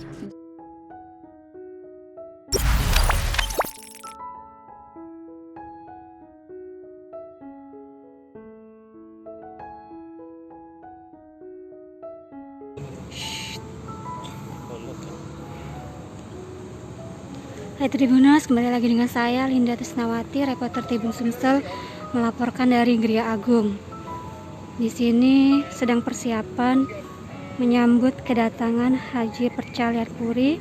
Hai Tribuners, kembali lagi dengan saya Linda Tisnawati, reporter Tribun Sumsel, melaporkan dari Gria Agung. Di sini sedang persiapan menyambut kedatangan Haji Percalian Puri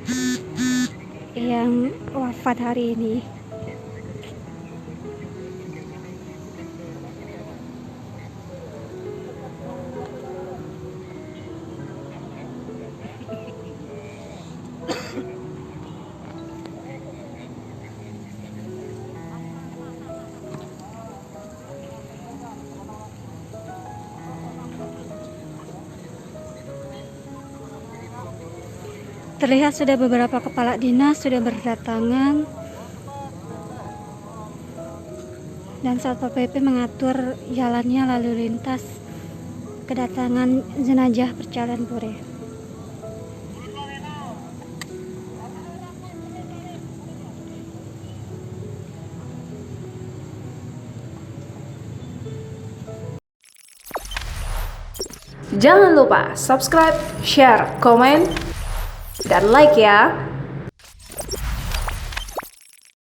yang wafat hari ini. Terlihat sudah beberapa kepala dinas sudah berdatangan dan Satpol PP mengatur jalannya lalu lintas kedatangan jenazah Percalian Puri. Jangan lupa subscribe, share, komen, dan like ya.